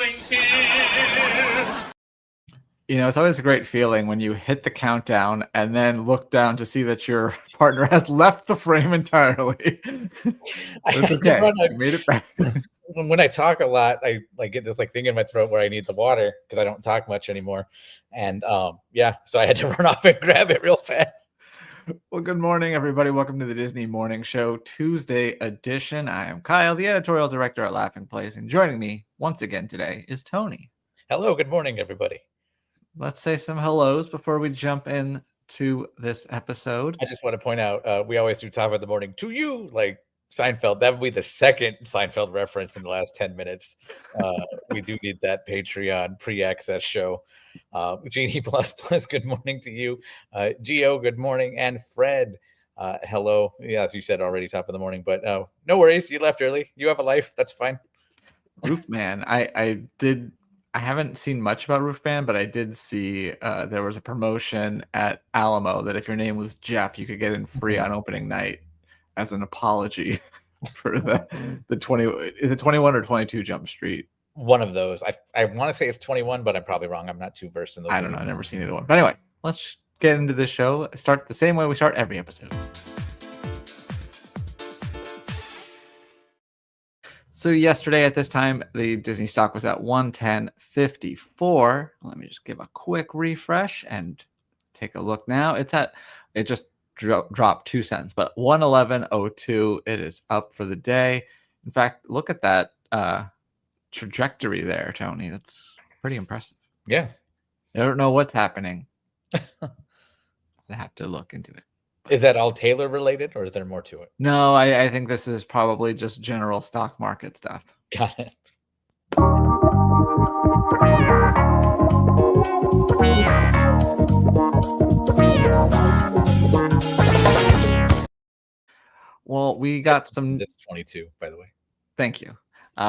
feelings here. You know, it's always a great feeling when you hit the countdown and then look down to see that your partner has left the frame entirely. It's okay. You made it back. When I talk a lot, I get this thing in my throat where I need the water because I don't talk much anymore. And so I had to run off and grab it real fast. Well, good morning, everybody. Welcome to the Disney Morning Show Tuesday edition. I am Kyle, the editorial director at Laughing Place, and joining me once again today is Tony. Hello, good morning, everybody. Let's say some hellos before we jump into this episode. I just want to point out, we always do top of the morning to you, like Seinfeld. That would be the second Seinfeld reference in the last 10 minutes. We do need that Patreon pre-access show. Jeannie plus, good morning to you. Gio, good morning. And Fred, hello. Yeah, as you said already, top of the morning, but no worries. You left early. You have a life. That's fine. Roofman, I haven't seen much about Roofman, but I did see there was a promotion at Alamo that if your name was Jeff, you could get in free on opening night as an apology for the 21 or 22 Jump Street. One of those. I want to say it's 21, but I'm probably wrong. I'm not too versed in those. I don't know. I've never seen either one. But anyway, let's get into the show. Start the same way we start every episode. So yesterday at this time, the Disney stock was at 110.54. Let me just give a quick refresh and take a look now. It just dropped 2 cents, but 111.02. It is up for the day. In fact, look at that trajectory there, Tony. That's pretty impressive. Yeah. I don't know what's happening. I have to look into it. Is that all Taylor related, or is there more to it? No, I think this is probably just general stock market stuff. Got it. Well, we got some... It's 22, by the way. Thank you.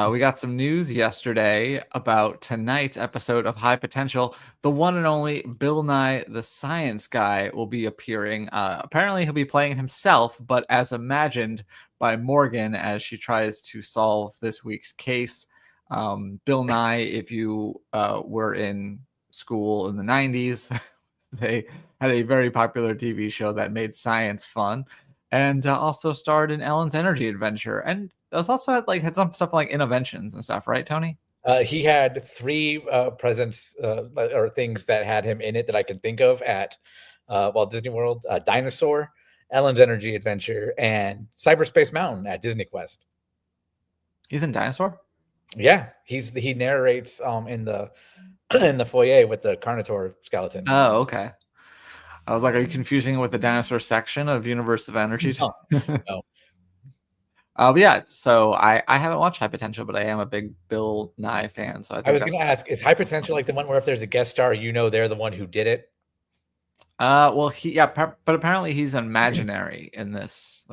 We got some news yesterday about tonight's episode of High Potential. The one and only Bill Nye, the Science Guy, will be appearing. Apparently, he'll be playing himself, but as imagined by Morgan as she tries to solve this week's case. Bill Nye, if you were in school in the 90s, they had a very popular TV show that made science fun, and also starred in Ellen's Energy Adventure. And it was also had some stuff like Innoventions and stuff, right, Tony? He had 3 presents or things that had him in it that I can think of at Walt Disney World: Dinosaur, Ellen's Energy Adventure, and Cyberspace Mountain at Disney Quest. He's in Dinosaur? Yeah, he narrates in the foyer with the Carnotaur skeleton. Oh, okay. I was like, are you confusing it with the dinosaur section of Universe of Energy? No. But yeah, so I haven't watched High Potential, but I am a big Bill Nye fan. So I was going to ask, is High Potential like the one where if there's a guest star, they're the one who did it? Well, but apparently he's imaginary in this.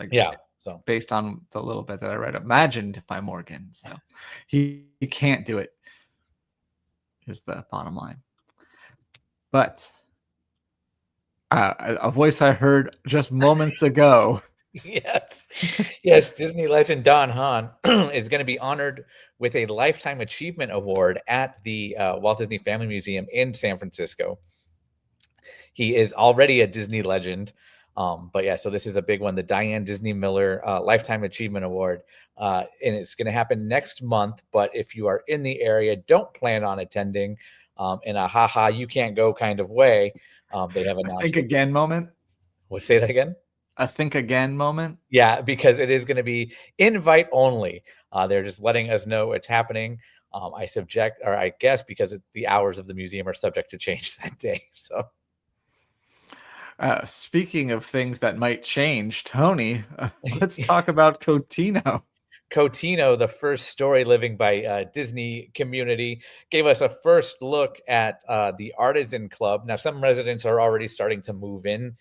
So based on the little bit that I read, imagined by Morgan. So he can't do it, is the bottom line. But a voice I heard just moments ago. Yes, Disney legend Don Hahn is going to be honored with a Lifetime Achievement Award at the Walt Disney Family Museum in San Francisco. He is already a Disney legend, but yeah, so this is a big one, the Diane Disney Miller Lifetime Achievement Award, and it's going to happen next month. But if you are in the area, don't plan on attending in a haha you can't go kind of way. They have announced think again moment. Say that again. A think again moment. Yeah, because it is going to be invite only. They're just letting us know it's happening. I guess because the hours of the museum are subject to change that day. So, speaking of things that might change, Tony, let's talk about Cotino. Cotino, the first Storyliving by Disney Community, gave us a first look at the Artisan Club. Now, some residents are already starting to move in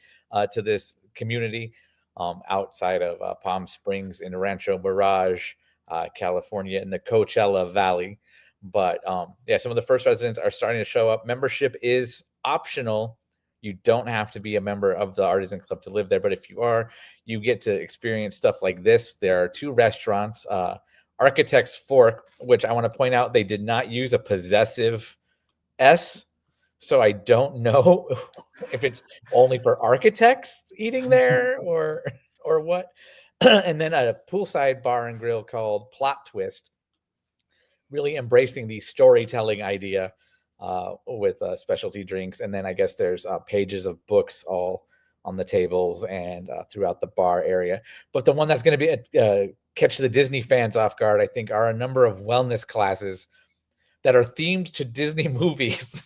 to this community outside of Palm Springs in Rancho Mirage, California, in the Coachella Valley. But some of the first residents are starting to show up. Membership is optional. You don't have to be a member of the Artisan Club to live there, but if you are, you get to experience stuff like this. There are 2 restaurants, Architect's Fork, which I want to point out they did not use a possessive S. So I don't know if it's only for architects eating there or what. And then a poolside bar and grill called Plot Twist, really embracing the storytelling idea with specialty drinks. And then I guess there's pages of books all on the tables and throughout the bar area. But the one that's going to be catch the Disney fans off guard, I think, are a number of wellness classes that are themed to Disney movies.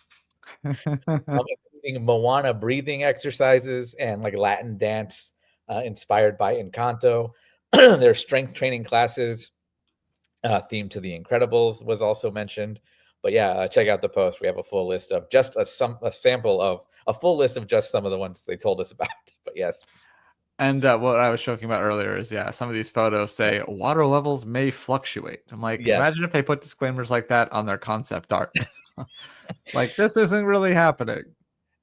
Including Moana breathing exercises and like Latin dance inspired by Encanto. There's strength training classes themed to The Incredibles was also mentioned. But yeah, check out the post. We have a full list of just a sample of a full list of just some of the ones they told us about. But yes. And what I was joking about earlier is, some of these photos say water levels may fluctuate. I'm like, imagine if they put disclaimers like that on their concept art. Like, this isn't really happening.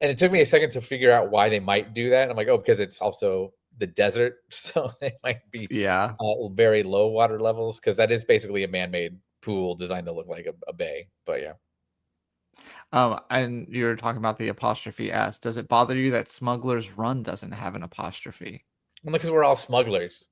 And it took me a second to figure out why they might do that. I'm like, oh, because it's also the desert, so they might be very low water levels, because that is basically a man-made pool designed to look like a bay. But yeah. And you're talking about the apostrophe S. Does it bother you that Smuggler's Run doesn't have an apostrophe? Well, because we're all smugglers.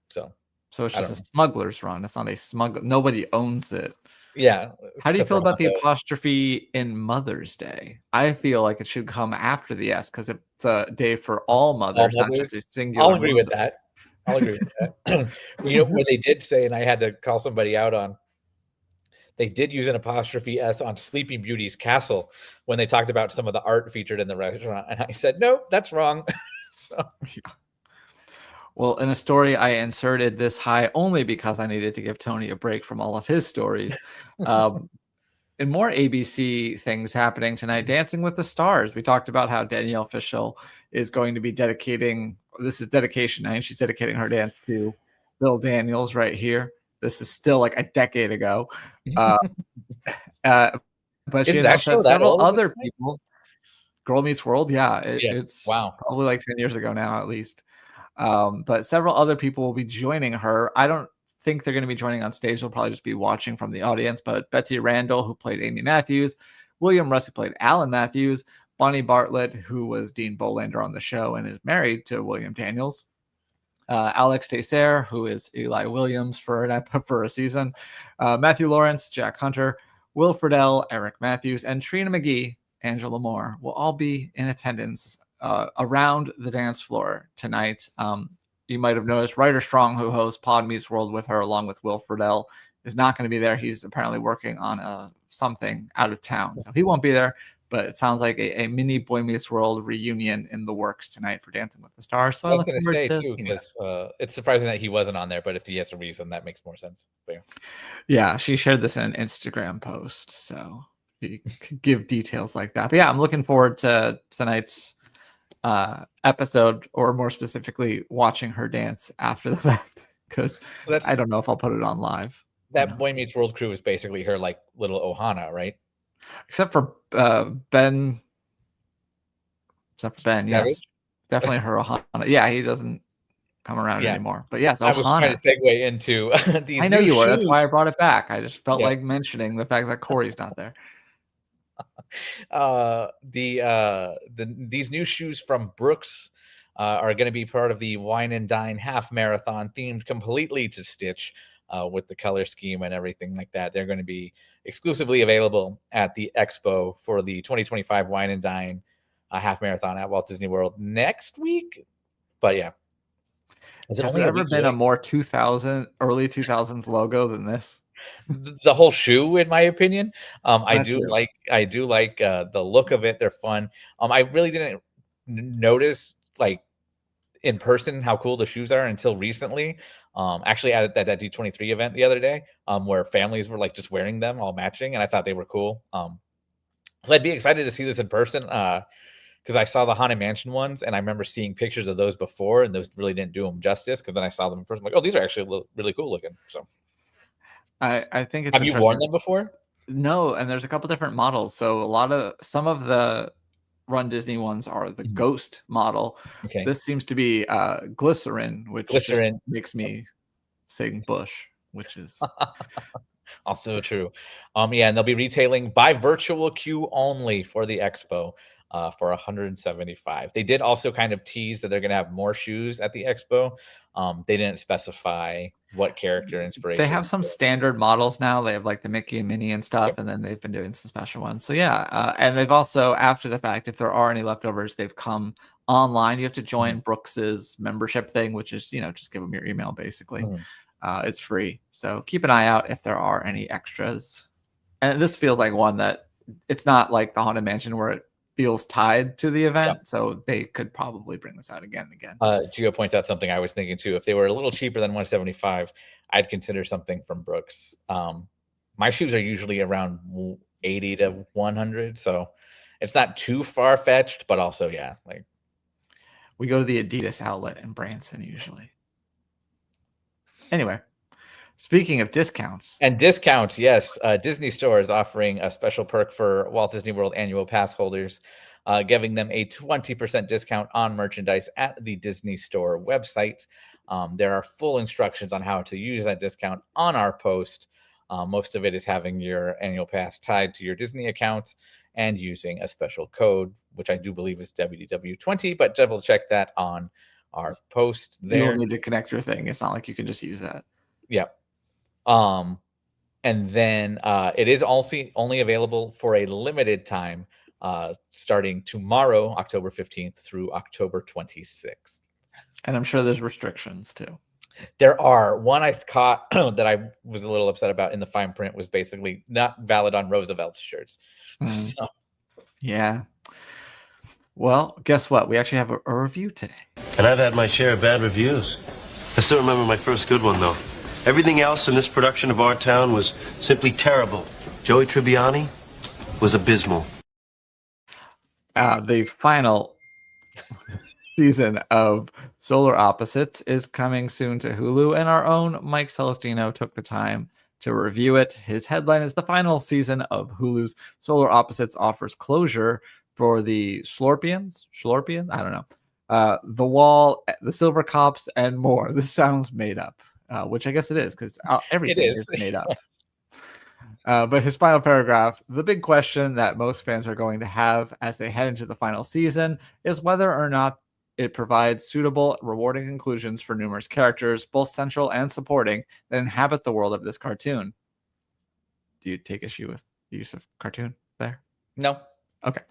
So it's just a Smuggler's Run. It's not a smuggler. Nobody owns it. Yeah. How do you feel about the apostrophe in Mother's Day? I feel like it should come after the S, because it's a day for all mothers, not just a singular. I'll agree with that. What they did say, and I had to call somebody out on, they did use an apostrophe S on Sleeping Beauty's castle when they talked about some of the art featured in the restaurant. And I said, nope, that's wrong. Well, in a story, I inserted this high only because I needed to give Tony a break from all of his stories. And more ABC things happening tonight, Dancing with the Stars. We talked about how Danielle Fishel is going to be dedicating, this is dedication night. She's dedicating her dance to Bill Daniels right here. This is still like a decade ago. But she announced that several other people, Girl Meets World. It's probably like 10 years ago now, at least. But several other people will be joining her. I don't think they're going to be joining on stage. They'll probably just be watching from the audience. But Betsy Randall, who played Amy Matthews, William Russ, who played Alan Matthews, Bonnie Bartlett, who was Dean Bolander on the show and is married to William Daniels, Alex Teixeira, who is Eli Williams for a season, Matthew Lawrence, Jack Hunter, Will Friedle, Eric Matthews, and Trina McGee, Angela Moore, will all be in attendance around the dance floor tonight. You might have noticed Ryder Strong, who hosts Pod Meets World with her, along with Will Friedle, is not going to be there. He's apparently working on something out of town, so he won't be there. But it sounds like a mini Boy Meets World reunion in the works tonight for Dancing with the Stars. So I was going to say too, because it's surprising that he wasn't on there. But if he has a reason, that makes more sense. Yeah, she shared this in an Instagram post, so you can give details like that. But yeah, I'm looking forward to tonight's episode, or more specifically, watching her dance after the fact, because I don't know if I'll put it on live. That Boy Meets World crew is basically her like little Ohana, right? Except for Ben. Yes, definitely her Ohana. Yeah, he doesn't come around anymore. But yes, Ohana. I was trying to segue into these. I know you were. That's why I brought it back. I just felt like mentioning the fact that Corey's not there. These new shoes from Brooks are going to be part of the Wine and Dine half marathon, themed completely to Stitch, with the color scheme and everything like that. They're going to be exclusively available at the expo for the 2025 Wine and Dine half marathon at Walt Disney World next week. But yeah, has there ever been a more early 2000s logo than this? The whole shoe, in my opinion. I do like the look of it. They're fun. I really didn't notice like in person how cool the shoes are until recently. Actually at that D23 event the other day, where families were like just wearing them all matching, and I thought they were cool. So I'd be excited to see this in person, because I saw the Haunted Mansion ones, and I remember seeing pictures of those before, and those really didn't do them justice, because then I saw them in person, like, oh, these are actually really cool looking. So I think it's. Have you worn them before? No, and there's a couple different models. So some of the Run Disney ones are the Ghost model. Okay. This seems to be Glycerin, which just makes me sing Bush. which is also true. Yeah, and they'll be retailing by virtual queue only for the expo for 175. They did also kind of tease that they're going to have more shoes at the expo. They didn't specify what character inspiration. they have some standard models now. They have like the Mickey and Minnie and stuff, Yep. and then they've been doing some special ones. So yeah, and they've also, after the fact, if there are any leftovers, they've come online. You have to join Brooks's membership thing, which is, just give them your email basically. It's free, so keep an eye out if there are any extras. And this feels like one that it's not like the Haunted Mansion where it feels tied to the event, so they could probably bring this out again and again. Gio points out something I was thinking too. If they were a little cheaper than 175, I'd consider something from Brooks. My shoes are usually around 80 to 100, so it's not too far fetched, but also like we go to the Adidas outlet in Branson usually. Anyway, speaking of discounts. And discounts, yes. Disney Store is offering a special perk for Walt Disney World annual pass holders, giving them a 20% discount on merchandise at the Disney Store website. There are full instructions on how to use that discount on our post. Most of it is having your annual pass tied to your Disney account and using a special code, which I do believe is WDW20, but double check that on our post there. You don't need to connect your thing. It's not like you can just use that. Yeah. And then it is also only available for a limited time, starting tomorrow, October 15th through October 26th. And I'm sure there's restrictions too. There are. One I caught that I was a little upset about in the fine print was basically not valid on Roosevelt's shirts. So. Yeah. Well, guess what? We actually have a review today. And I've had my share of bad reviews. I still remember my first good one, though. Everything else in this production of Our Town was simply terrible. Joey Tribbiani was abysmal. The final season of Solar Opposites is coming soon to Hulu, and our own Mike Celestino took the time to review it. His headline is: the final season of Hulu's Solar Opposites offers closure for the Slorpians? I don't know. The Wall, the Silver Cops, and more. This sounds made up, which I guess it is, because everything is made up. But his final paragraph: the big question that most fans are going to have as they head into the final season is whether or not it provides suitable, rewarding conclusions for numerous characters, both central and supporting, that inhabit the world of this cartoon. Do you take issue with the use of cartoon there? No. Okay.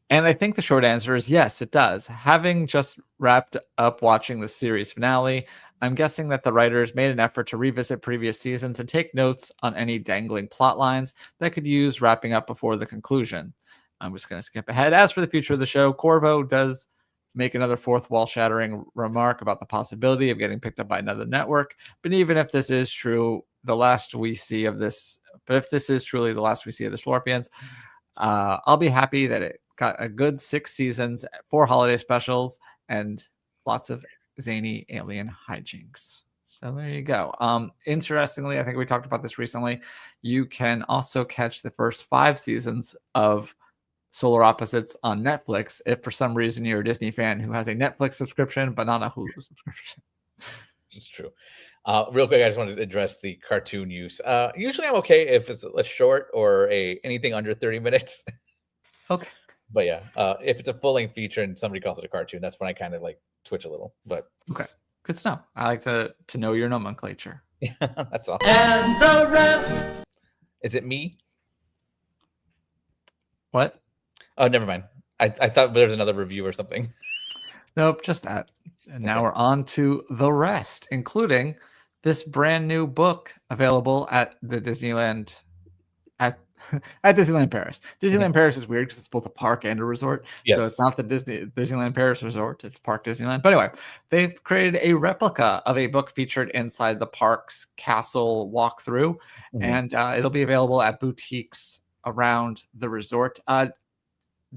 And I think the short answer is yes, it does. Having just wrapped up watching the series finale, I'm guessing that the writers made an effort to revisit previous seasons and take notes on any dangling plot lines that could use wrapping up before the conclusion. I'm just going to skip ahead. As for the future of the show, Corvo does make another fourth wall shattering remark about the possibility of getting picked up by another network. But even if this is true, the last we see of this, but if this is truly the last we see of the Slorpians, I'll be happy that it got a good 6 seasons, 4 holiday specials, and lots of zany alien hijinks. So there you go. Interestingly, I think we talked about this recently. You can also catch the first 5 seasons of Solar Opposites on Netflix if for some reason you're a Disney fan who has a Netflix subscription but not a Hulu subscription. It's true. Real quick, I just wanted to address the cartoon use. Usually I'm okay if it's a short or anything under 30 minutes. Okay. But yeah, if it's a full-length feature and somebody calls it a cartoon, that's when I kind of like twitch a little. But okay, good to know. I like to know your nomenclature. That's all. And the rest. Is it me? What? Oh, never mind. I thought there was another review or something. Nope, just that. And now we're on to the rest, including this brand new book available at the Disneyland at Disneyland Paris. Disneyland Paris is weird because it's both a park and a resort. Yes. So it's not the Disneyland Paris resort, it's Park Disneyland. But anyway, they've created a replica of a book featured inside the park's castle walkthrough, and it'll be available at boutiques around the resort.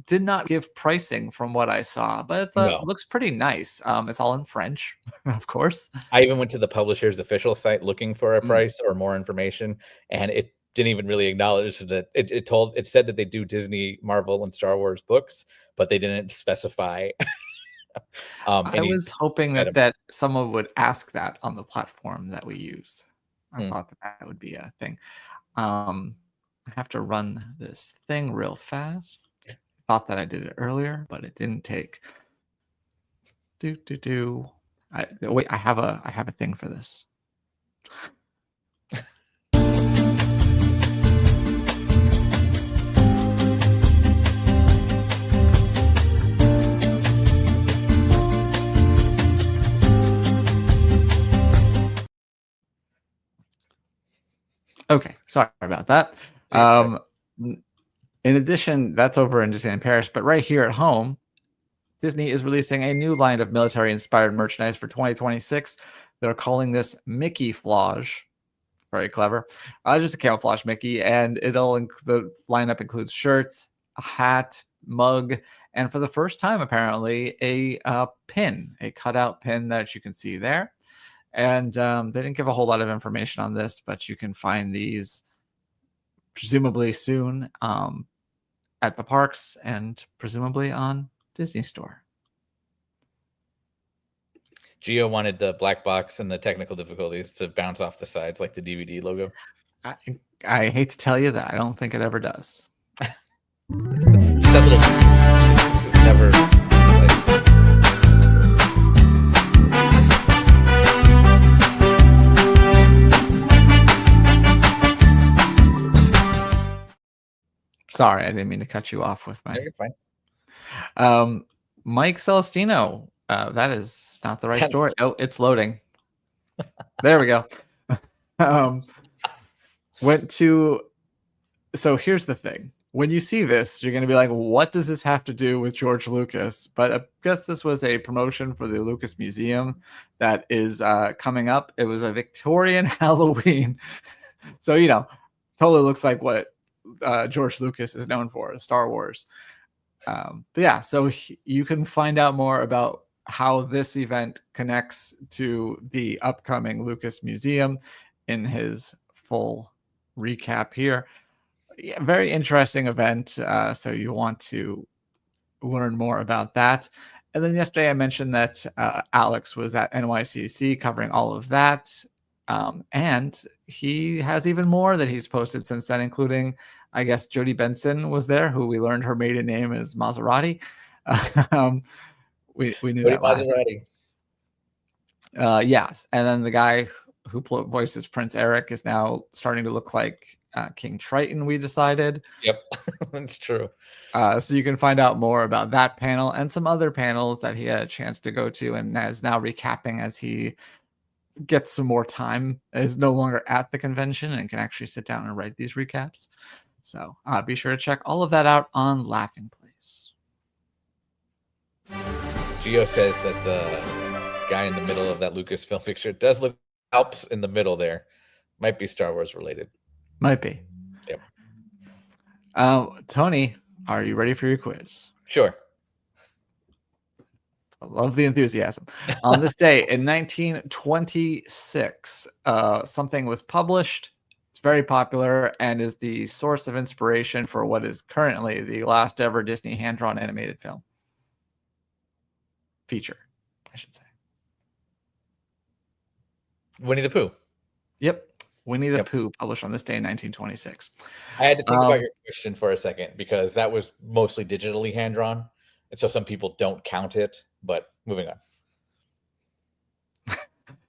Did not give pricing from what I saw, but it looks pretty nice. It's all in French, of course. I even went to the publisher's official site looking for a price or more information, and it didn't even really acknowledge that it said that they do Disney, Marvel, and Star Wars books, but they didn't specify. I was hoping that someone would ask that on the platform that we use. I thought that would be a thing. I have to run this thing real fast. Thought that I did it earlier, but it didn't take. Wait, I have a thing for this. Okay, sorry about that. In addition, that's over in Disneyland Paris, but right here at home, Disney is releasing a new line of military-inspired merchandise for 2026. They're calling this Mickey Flage. Very clever. Just a camouflage Mickey, and the lineup includes shirts, a hat, mug, and for the first time, apparently, a pin, a cutout pin that you can see there. And they didn't give a whole lot of information on this, but you can find these presumably soon at the parks and presumably on Disney Store. Gio wanted the black box and the technical difficulties to bounce off the sides like the DVD logo. I hate to tell you that I don't think it ever does. Just that little, it's never. Sorry, I didn't mean to cut you off with my. No, you're fine. Mike Celestino. That is not the right story. Oh, it's loading. There we go. So here's the thing. When you see this, you're going to be like, what does this have to do with George Lucas? But I guess this was a promotion for the Lucas Museum that is coming up. It was a Victorian Halloween. So, totally looks like what George Lucas is known for, Star Wars. But yeah, so you can find out more about how this event connects to the upcoming Lucas Museum in his full recap here. Yeah, very interesting event. So you want to learn more about that. And then yesterday I mentioned that Alex was at NYCC covering all of that. And he has even more that he's posted since then, including, I guess, Jodie Benson was there, who we learned her maiden name is Maserati. We knew that last Maserati. Yes. And then the guy who voices Prince Eric is now starting to look like King Triton, we decided. Yep, that's true. So you can find out more about that panel and some other panels that he had a chance to go to and is now recapping as he gets some more time, is no longer at the convention and can actually sit down and write these recaps. So be sure to check all of that out on Laughing Place. Gio says that the guy in the middle of that Lucasfilm picture does look Alps in the middle there. Might be Star Wars related. Might be. Yep. Tony, are you ready for your quiz? Sure. I love the enthusiasm. On this day in 1926, something was published. It's very popular and is the source of inspiration for what is currently the last ever Disney hand-drawn animated film. Feature, I should say. Winnie the Pooh. Yep. Winnie the Pooh, published on this day in 1926. I had to think about your question for a second because that was mostly digitally hand-drawn. And so some people don't count it, but moving on.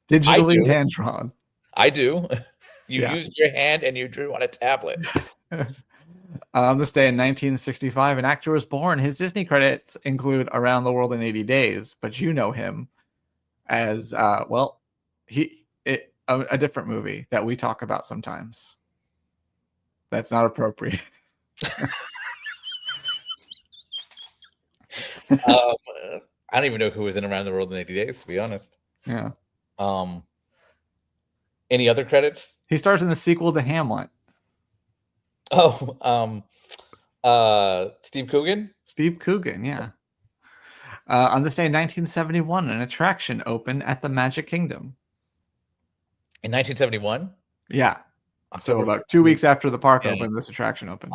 Digitally hand-drawn. I do. You used your hand and you drew on a tablet. On this day in 1965, an actor was born. His Disney credits include Around the World in 80 Days, but you know him as, a different movie that we talk about sometimes. That's not appropriate. I don't even know who was in Around the World in 80 Days, to be honest. Yeah. Any other credits? He stars in the sequel to Hamlet. Oh, Steve Coogan? Steve Coogan, yeah. On this day in 1971, an attraction opened at the Magic Kingdom. In 1971? Yeah. October. So about 2 weeks after the park opened, this attraction opened.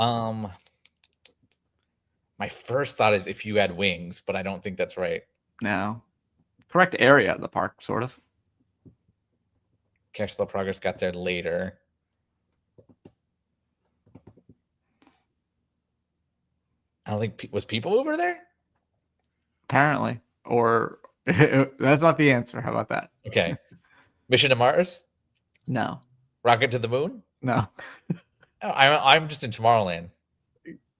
My first thought is If You Had Wings, but I don't think that's right. No. Correct area of the park, sort of. Catch the Progress got there later. I don't think was People Mover there. Apparently, or that's not the answer. How about that? Okay. Mission to Mars. No, Rocket to the Moon. no. Oh, I'm just in Tomorrowland.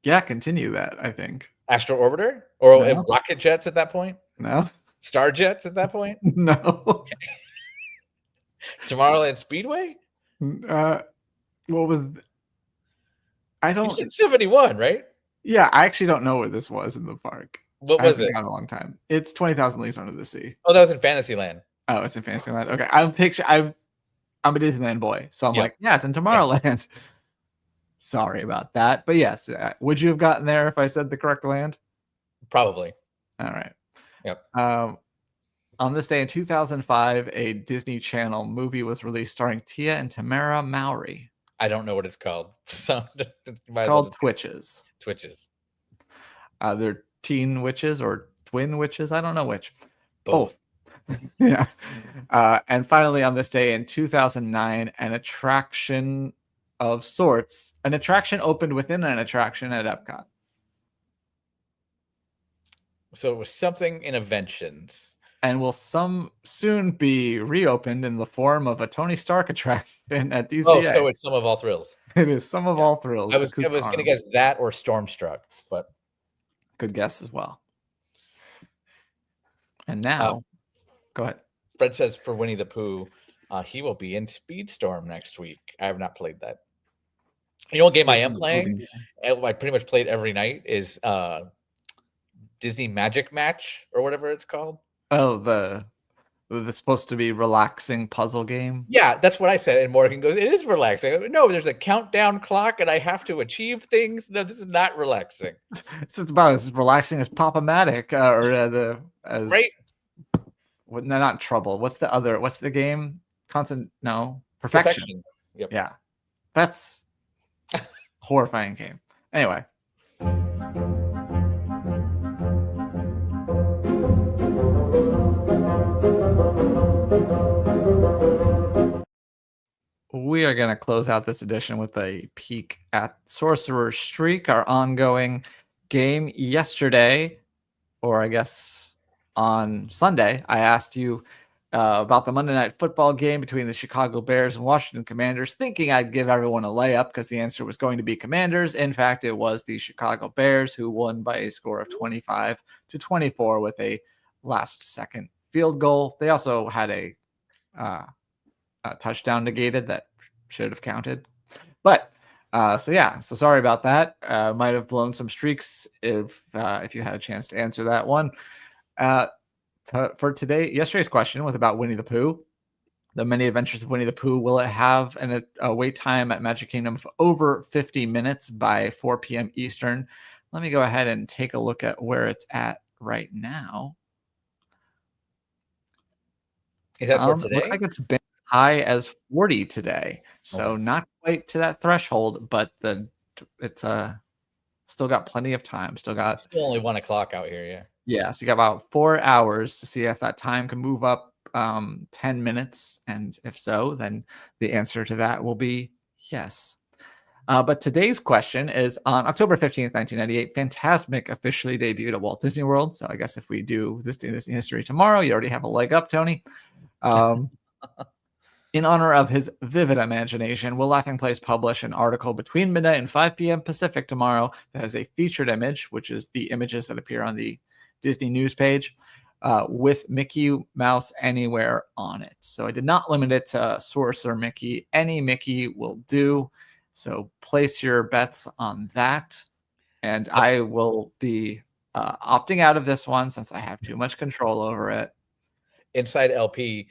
Yeah, continue that. I think. Astro Orbiter or No. rocket jets at that point. No, Star jets at that point. no. Tomorrowland Speedway. What was? I You don't. said 71, right? Yeah, I actually don't know where this was in the park. What I was haven't it? gone a long time. It's 20,000 Leagues Under the Sea. Oh, that was in Fantasyland. Oh, it's in Fantasyland. Okay, I'm a Disneyland boy, so I'm Yep. like, yeah, it's in Tomorrowland. Sorry about that, but yes, would you have gotten there if I said the correct land? Probably. All right. Yep. On this day in 2005, a Disney Channel movie was released starring Tia and Tamara Mowry. I don't know what it's called. So It's called Twitches. Twitches. They're teen witches or twin witches. I don't know which. Both. Yeah. And finally, on this day in 2009, an attraction of sorts, an attraction opened within an attraction at Epcot. So it was something in Inventions. And will soon be reopened in the form of a Tony Stark attraction at DCA. Oh, so it's Some of All Thrills. It is Some of All Thrills. I was going to guess that or Stormstruck, but good guess as well. And now, go ahead. Fred says for Winnie the Pooh, he will be in Speedstorm next week. I have not played that. You know what game I am playing? I pretty much played every night is Disney Magic Match or whatever it's called. Oh, the supposed to be relaxing puzzle game. Yeah, that's what I said. And Morgan goes, "It is relaxing." I go, no, there's a countdown clock, and I have to achieve things. No, this is not relaxing. It's about as relaxing as Pop-O-Matic as right. No, not Trouble. What's the game? Perfection. Yep. Yeah, that's horrifying game. Anyway. We are going to close out this edition with a peek at Sorcerer's Streak, our ongoing game. Yesterday, or I guess on Sunday, I asked you about the Monday Night Football game between the Chicago Bears and Washington Commanders, thinking I'd give everyone a layup because the answer was going to be Commanders. In fact, it was the Chicago Bears who won by a score of 25-24 with a last-second field goal. They also had a touchdown negated that should have counted, but so sorry about that. Might have blown some streaks if you had a chance to answer that one. For today, yesterday's question was about Winnie the Pooh, the many adventures of Winnie the Pooh. Will it have a wait time at Magic Kingdom of over 50 minutes by 4 p.m. Eastern? Let me go ahead and take a look at where it's at right now. Is that for today? Looks like it's been high as 40 today, so not quite to that threshold, but it's still got plenty of time. Still only 1 o'clock out here. Yeah, so you got about 4 hours to see if that time can move up 10 minutes, and if so, then the answer to that will be yes. But today's question is on October 15th, 1998, Fantasmic officially debuted at Walt Disney World. So I guess if we do this day in Disney history tomorrow, you already have a leg up, Tony. In honor of his vivid imagination, Will Laughing Place publish an article between midnight and 5 p.m. Pacific tomorrow that has a featured image, which is the images that appear on the Disney news page, with Mickey Mouse Anywhere on it. So I did not limit it to Sorcerer Mickey. Any Mickey will do. So place your bets on that. And I will be opting out of this one since I have too much control over it. Inside LP,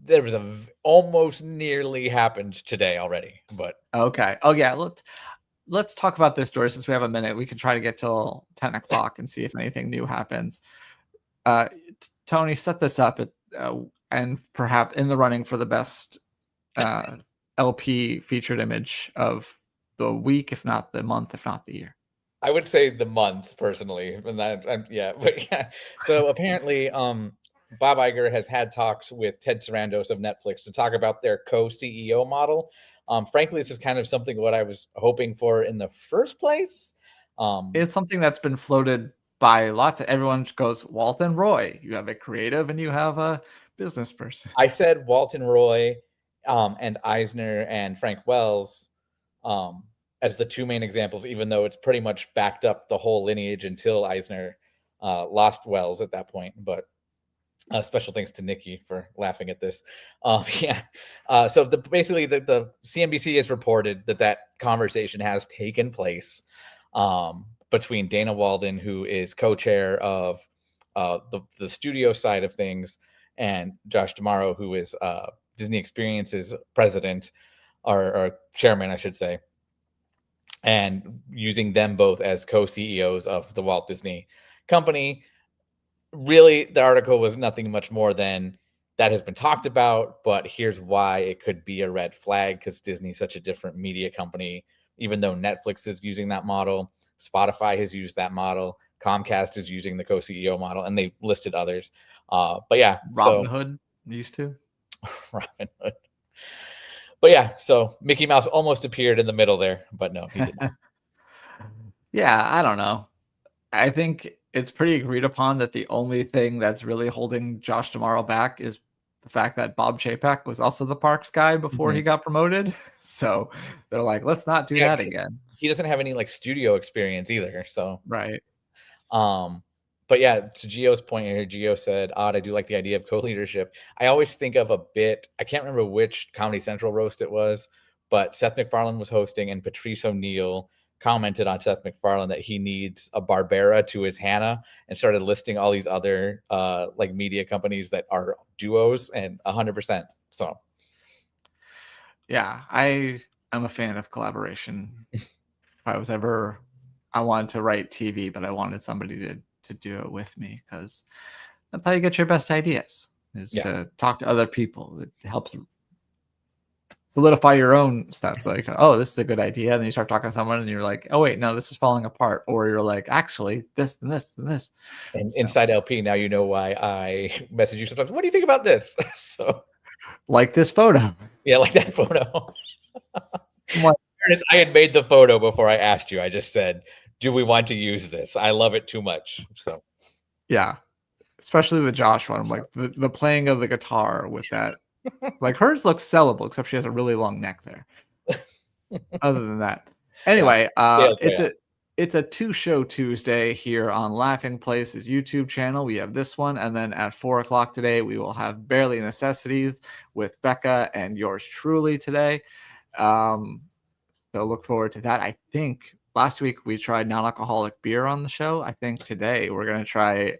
there was almost nearly happened today already, but okay. Oh yeah, let's talk about this story since we have a minute. We can try to get till 10 o'clock and see if anything new happens. Tony, set this up and perhaps in the running for the best LP featured image of the week, if not the month, if not the year. I would say the month personally, and that but yeah. So apparently, Bob Iger has had talks with Ted Sarandos of Netflix to talk about their co-CEO model. Frankly, this is kind of something what I was hoping for in the first place. It's something that's been floated by lots of everyone goes, Walt and Roy. You have a creative and you have a business person. I said Walt and Roy and Eisner and Frank Wells as the two main examples, even though it's pretty much backed up the whole lineage until Eisner lost Wells at that point. But special thanks to Nikki for laughing at this. So basically the CNBC has reported that conversation has taken place between Dana Walden, who is co-chair of the studio side of things, and Josh D'Amaro, who is Disney Experiences president or chairman, I should say, and using them both as co-CEOs of the Walt Disney Company. Really, the article was nothing much more than that has been talked about, but here's why it could be a red flag, because Disney is such a different media company. Even though Netflix is using that model, Spotify has used that model, Comcast is using the co-CEO model, and they listed others. But yeah, Robinhood used to. Robinhood. But yeah, so Mickey Mouse almost appeared in the middle there, but no, he didn't. Yeah, I don't know. I think it's pretty agreed upon that the only thing that's really holding Josh D'Amaro back is the fact that Bob Chapek was also the parks guy before he got promoted. So they're like, let's not do that again. He doesn't have any like studio experience either. So right. But yeah, to Gio's point here, Gio said, Odd, I do like the idea of co-leadership. I always think of a bit, I can't remember which Comedy Central roast it was, but Seth MacFarlane was hosting and Patrice O'Neill commented on Seth MacFarlane that he needs a Barbera to his Hannah, and started listing all these other like media companies that are duos, and 100%. So yeah, I'm a fan of collaboration. If I wanted to write TV, but I wanted somebody to do it with me, because that's how you get your best ideas, is to talk to other people. It helps solidify your own stuff. Like, oh, this is a good idea. And then you start talking to someone and you're like, oh, wait, no, this is falling apart. Or you're like, actually, this and this and this. And so, inside LP, now you know why I message you sometimes. What do you think about this? So, like this photo. Yeah, like that photo. I had made the photo before I asked you. I just said, do we want to use this? I love it too much. So, yeah, especially the Josh one. I'm like, the playing of the guitar with that. Like, hers looks sellable, except she has a really long neck there. Other than that, anyway, it's a 2-show Tuesday here on Laughing Place's YouTube channel. We have this one, and then at 4:00 today we will have Barely Necessities with Becca and yours truly today. So look forward to that. I think last week we tried non-alcoholic beer on the show. I think today we're going to try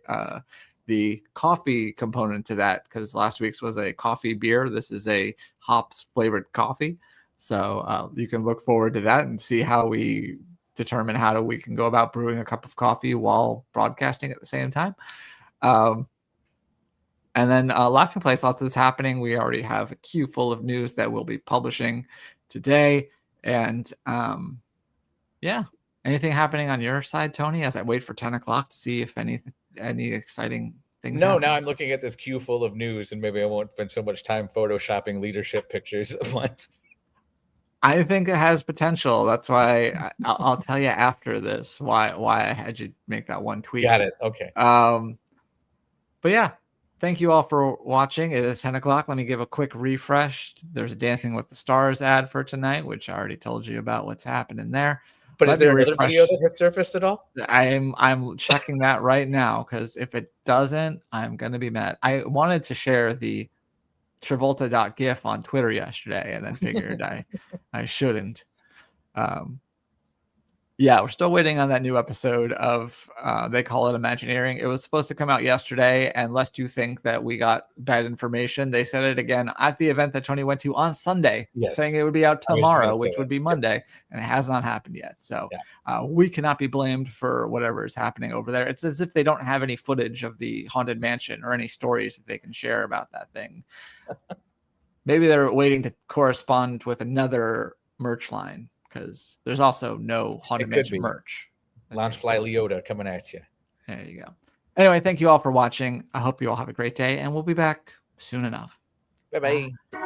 the coffee component to that, because last week's was a coffee beer. This is a hops flavored coffee. So you can look forward to that and see how we determine how we can go about brewing a cup of coffee while broadcasting at the same time. And then Laughing Place, lots is happening. We already have a queue full of news that we'll be publishing today. And yeah, anything happening on your side, Tony, as I wait for 10:00 to see if any exciting things happen? Now I'm looking at this queue full of news, and maybe I won't spend so much time photoshopping leadership pictures of what. I think it has potential. That's why I'll tell you after this why I had you make that one tweet. Got it. Okay. But yeah, thank you all for watching. It is 10:00. Let me give a quick refresh. There's a Dancing with the Stars ad for tonight, which I already told you about what's happening there. But is there another video that has surfaced at all? I'm checking that right now, because if it doesn't, I'm gonna be mad. I wanted to share the Travolta.gif on Twitter yesterday, and then figured I shouldn't. Yeah, we're still waiting on that new episode of They Call It Imagineering. It was supposed to come out yesterday, and lest you think that we got bad information, they said it again at the event that Tony went to on Sunday, saying it would be out tomorrow, which would be Monday, and it has not happened yet. So we cannot be blamed for whatever is happening over there. It's as if they don't have any footage of the Haunted Mansion or any stories that they can share about that thing. Maybe they're waiting to correspond with another merch line, because there's also no Haunted Mansion merch. Loungefly Leota coming at you. There you go. Anyway, thank you all for watching. I hope you all have a great day, and we'll be back soon enough. Bye-bye.